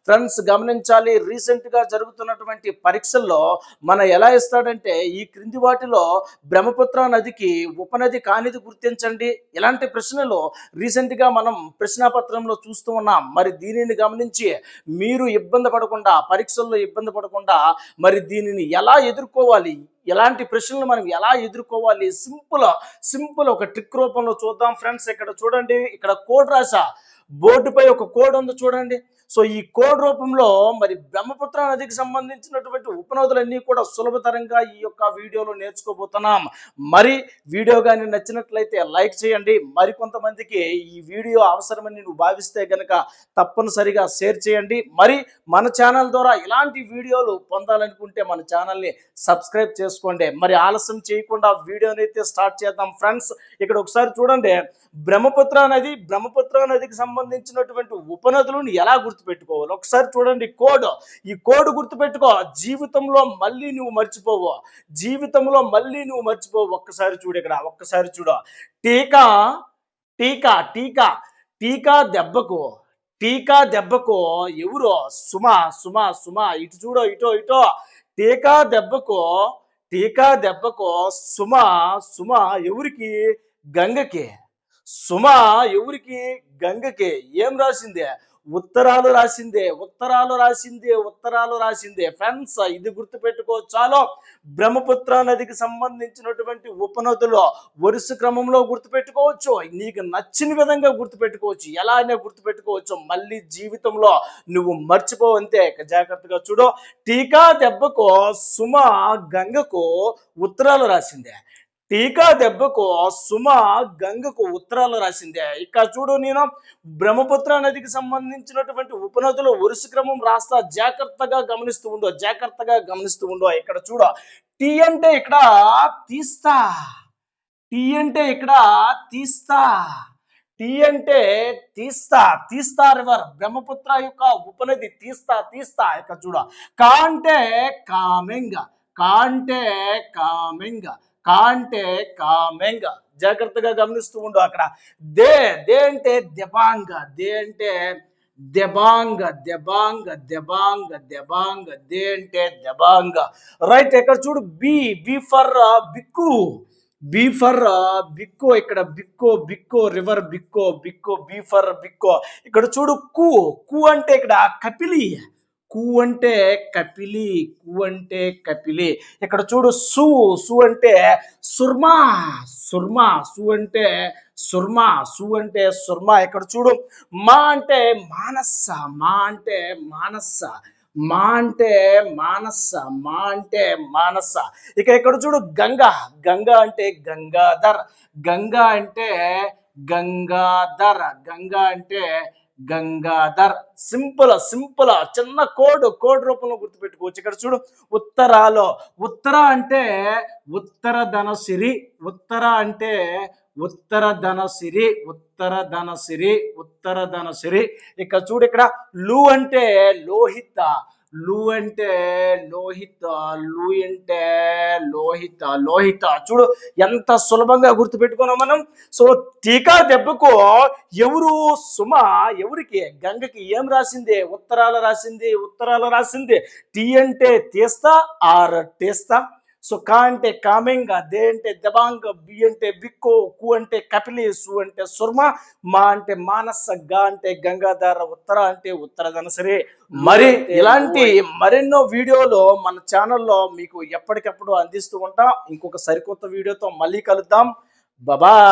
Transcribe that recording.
Friends గమనించాలి, recent గా జరుగుతున్నటువంటి పరీక్షల్లో మన ఎలా ఇస్తాడంటే ఈ క్రింది వాటిలో బ్రహ్మపుత్ర నదికి ఉపనది కానిది గుర్తించండి. ఇలాంటి ప్రశ్నలు రీసెంట్ గా మనం ప్రశ్నాపత్రంలో చూస్తూ ఉన్నాం. మరి దీనిని గమనించి మీరు ఇబ్బంది పడకుండా, పరీక్షల్లో ఇబ్బంది పడకుండా మరి దీనిని ఎలా ఎదుర్కోవాలి, ఎలాంటి ప్రశ్నలు మనం ఎలా ఎదుర్కోవాలి, సింపుల్ ఒక ట్రిక్ రూపంలో చూద్దాం ఫ్రెండ్స్. ఇక్కడ చూడండి, ఇక్కడ కోడ్ రాసా, బోర్డుపై ఒక కోడ్ ఉంది చూడండి. సో ఈ కోడ్ రూపంలో మరి బ్రహ్మపుత్ర నదికి సంబంధించినటువంటి ఉపనదులన్నీ కూడా సులభతరంగా ఈ యొక్క వీడియోలో నేర్చుకోబోతున్నాం. మరి వీడియో కానీ నచ్చినట్లయితే లైక్ చేయండి. మరి కొంతమందికి ఈ వీడియో అవసరమని నువ్వు భావిస్తే గనక తప్పనిసరిగా షేర్ చేయండి. మరి మన ఛానల్ ద్వారా ఇలాంటి వీడియోలు పొందాలనుకుంటే మన ఛానల్ని సబ్స్క్రైబ్ చేసుకోండి. మరి ఆలస్యం చేయకుండా వీడియోని అయితే స్టార్ట్ చేద్దాం ఫ్రెండ్స్. ఇక్కడ ఒకసారి చూడండి, బ్రహ్మపుత్ర నదికి సంబంధించినటువంటి ఉపనదులను ఎలా గుర్తుపెట్టుకోవాలి ఒకసారి చూడండి. ఈ కోడ్ గుర్తుపెట్టుకో, జీవితంలో మళ్ళీ నువ్వు మర్చిపోవు, ఒక్కసారి చూడు, ఇక్కడ ఒక్కసారి చూడు. టీకా టీకా టీకా టీకా దెబ్బకు ఎవరు? సుమ. ఇటు చూడో, ఇటో. టీకా దెబ్బకు సుమ ఎవరికి? గంగకి. సుమ ఎవరికి? గంగకి. ఏం రాసిందే? ఉత్తరాలు రాసిందే ఫ్రెండ్స్. ఇది గుర్తుపెట్టుకో చాలు. బ్రహ్మపుత్ర నదికి సంబంధించినటువంటి ఉపనదులు వరుస క్రమంలో గుర్తుపెట్టుకోవచ్చు, నీకు నచ్చిన విధంగా గుర్తుపెట్టుకోవచ్చు, ఎలా అయినా గుర్తుపెట్టుకోవచ్చు. మళ్ళీ జీవితంలో నువ్వు మర్చిపోవు, అంతే. జాగ్రత్తగా చూడు. టీకా దెబ్బకు సుమ గంగకు ఉత్తరాలు రాసిందే. ఇక్కడ చూడు, నేను బ్రహ్మపుత్ర నదికి సంబంధించినటువంటి ఉపనదులు వరుస క్రమం రాస్తా, జాగ్రత్తగా గమనిస్తూ ఉండు. ఇక్కడ చూడు, టీ అంటే ఇక్కడ తీస్తా, తీస్తా రివర్, బ్రహ్మపుత్ర యొక్క ఉపనది తీస్తా. ఇక్కడ చూడ, కా అంటే కామెంగ, జాగ్రత్తగా గమనిస్తూ ఉండు. అక్కడ దే అంటే దెబాంగ, దే అంటే దెబాంగ. రైట్. ఇక్కడ చూడు, బి ఫర్ బిక్కు, ఇక్కడ బిక్కో రివర్, బిక్కో. బి ఫర్ బిక్కో. ఇక్కడ చూడు, కు అంటే ఇక్కడ కపిలి, కు అంటే కపిలి. ఇక్కడ చూడు, సు అంటే సుర్మా, సు అంటే సుర్మా. ఇక్కడ చూడు, మా అంటే మానస. ఇక్కడ చూడు, గంగా అంటే గంగాధర్, గంగాధర్. సింపుల్ చిన్న కోడ్ రూపంలో గుర్తుపెట్టుకోవచ్చు. ఇక్కడ చూడు, ఉత్తర అంటే ఉత్తరధనసిరి, ఇక్కడ చూడు, ఇక్కడ లు అంటే లోహిత, చూడు ఎంత సులభంగా గుర్తుపెట్టుకున్నాం మనం. సో టీకా దెబ్బకు ఎవరు? సుమ ఎవరికి? గంగకి. ఏం రాసింది? ఉత్తరాలు రాసింది. టీ అంటే తీస్తా ఆర్ తీస్తా. సో కా అంటే కామెంగ, దే అంటే దెబాంగ, బి అంటే బిక్కో, కు అంటే కపిలి, సు అంటే సుర్మ, మా అంటే మానస, గా అంటే గంగాధర, ఉత్తర అంటే ఉత్తరధనసరి. మరి ఇలాంటి మరెన్నో వీడియోలు మన ఛానల్లో మీకు ఎప్పటికప్పుడు అందిస్తూ ఉంటాం. ఇంకొక సరికొత్త వీడియోతో మళ్ళీ కలుద్దాం. బాబా.